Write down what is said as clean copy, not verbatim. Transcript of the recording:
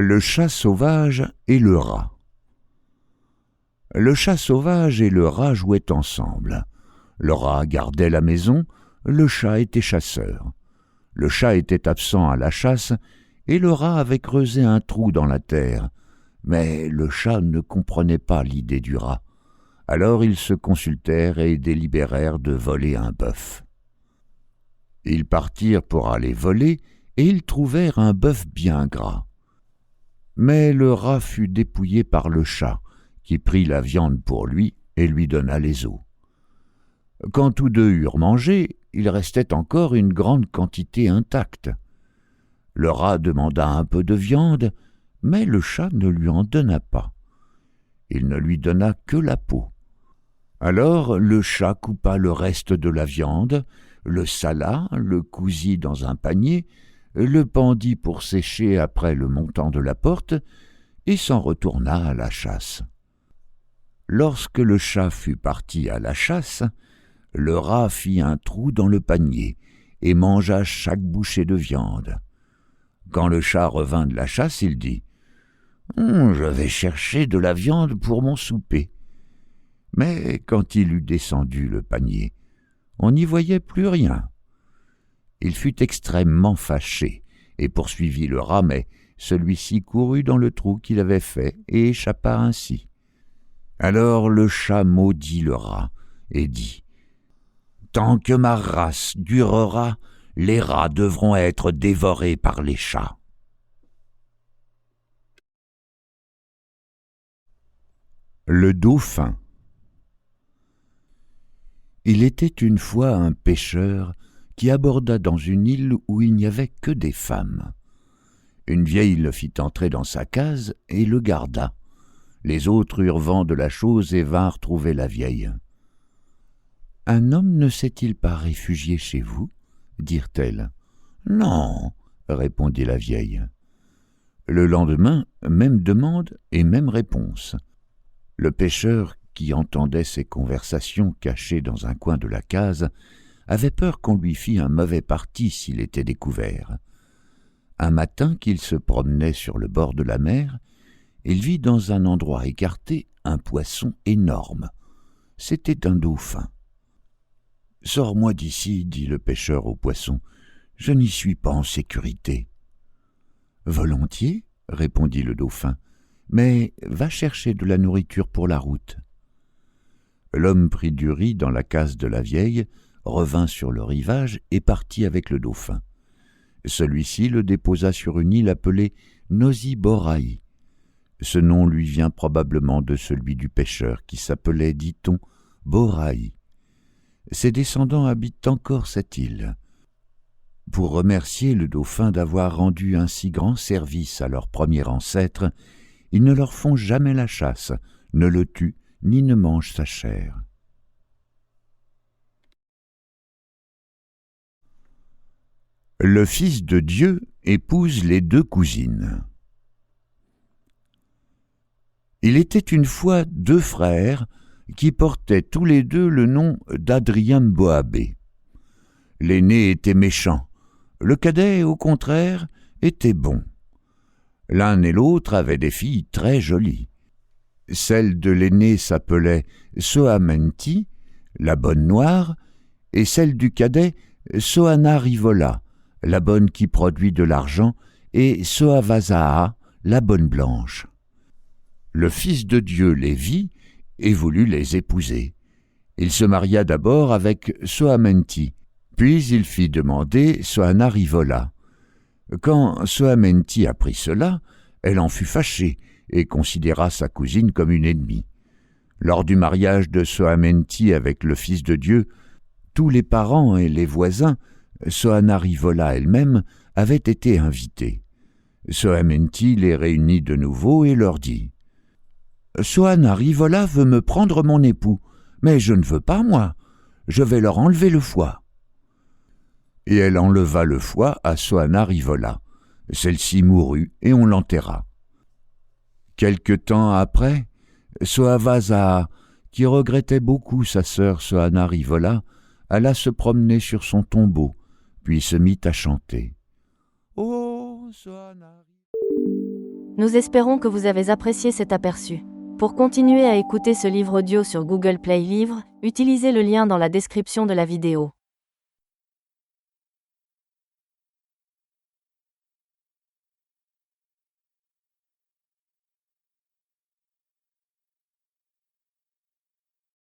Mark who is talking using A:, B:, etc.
A: Le chat sauvage et le rat. Le chat sauvage et le rat jouaient ensemble. Le rat gardait la maison, le chat était chasseur. Le chat était absent à la chasse et le rat avait creusé un trou dans la terre. Mais le chat ne comprenait pas l'idée du rat. Alors ils se consultèrent et délibérèrent de voler un bœuf. Ils partirent pour aller voler et ils trouvèrent un bœuf bien gras. Mais le rat fut dépouillé par le chat, qui prit la viande pour lui et lui donna les os. Quand tous deux eurent mangé, il restait encore une grande quantité intacte. Le rat demanda un peu de viande, mais le chat ne lui en donna pas. Il ne lui donna que la peau. Alors le chat coupa le reste de la viande, le sala, le cousit dans un panier, le pendit pour sécher après le montant de la porte, et s'en retourna à la chasse. Lorsque le chat fut parti à la chasse, le rat fit un trou dans le panier et mangea chaque bouchée de viande. Quand le chat revint de la chasse, il dit « Je vais chercher de la viande pour mon souper. » Mais quand il eut descendu le panier, on n'y voyait plus rien. Il fut extrêmement fâché et poursuivit le rat, mais celui-ci courut dans le trou qu'il avait fait et échappa ainsi. Alors le chat maudit le rat et dit « Tant que ma race durera, les rats devront être dévorés par les chats. » Le dauphin. Il était une fois un pêcheur qui aborda dans une île où il n'y avait que des femmes. Une vieille le fit entrer dans sa case et le garda. Les autres eurent vent de la chose et vinrent trouver la vieille. « Un homme ne s'est-il pas réfugié chez vous ?» dirent-elles. « Non, » répondit la vieille. Le lendemain, même demande et même réponse. Le pêcheur, qui entendait ces conversations cachées dans un coin de la case, avait peur qu'on lui fît un mauvais parti s'il était découvert. Un matin qu'il se promenait sur le bord de la mer, il vit dans un endroit écarté un poisson énorme. C'était un dauphin. « Sors-moi d'ici, dit le pêcheur au poisson, je n'y suis pas en sécurité. »« Volontiers, répondit le dauphin, mais va chercher de la nourriture pour la route. » L'homme prit du riz dans la case de la vieille, revint sur le rivage et partit avec le dauphin. Celui-ci le déposa sur une île appelée Nosy-Boraï. Ce nom lui vient probablement de celui du pêcheur qui s'appelait, dit-on, Boraï. Ses descendants habitent encore cette île. Pour remercier le dauphin d'avoir rendu un si grand service à leur premier ancêtre, ils ne leur font jamais la chasse, ne le tuent, ni ne mangent sa chair. Le Fils de Dieu épouse les deux cousines. Il était une fois deux frères qui portaient tous les deux le nom d'Adrien Boabé. L'aîné était méchant, le cadet, au contraire, était bon. L'un et l'autre avaient des filles très jolies. Celle de l'aîné s'appelait Soamenti, la bonne noire, et celle du cadet Soana Rivola, la bonne qui produit de l'argent, et Soavasaa, la bonne blanche. Le Fils de Dieu les vit et voulut les épouser. Il se maria d'abord avec Soamenti, puis il fit demander Soana Rivola. Quand Soamenti apprit cela, elle en fut fâchée et considéra sa cousine comme une ennemie. Lors du mariage de Soamenti avec le Fils de Dieu, tous les parents et les voisins, Soana Rivola elle-même, avaient été invités. Soamenti les réunit de nouveau et leur dit « Soana Rivola veut me prendre mon époux, mais je ne veux pas, moi. Je vais leur enlever le foie. » Et elle enleva le foie à Soana Rivola. Celle-ci mourut et on l'enterra. Quelque temps après, Soavasaa, qui regrettait beaucoup sa sœur Soana Rivola, alla se promener sur son tombeau, puis se mit à chanter. « Oh, Soana !»
B: Nous espérons que vous avez apprécié cet aperçu. Pour continuer à écouter ce livre audio sur Google Play Livres, utilisez le lien dans la description de la vidéo.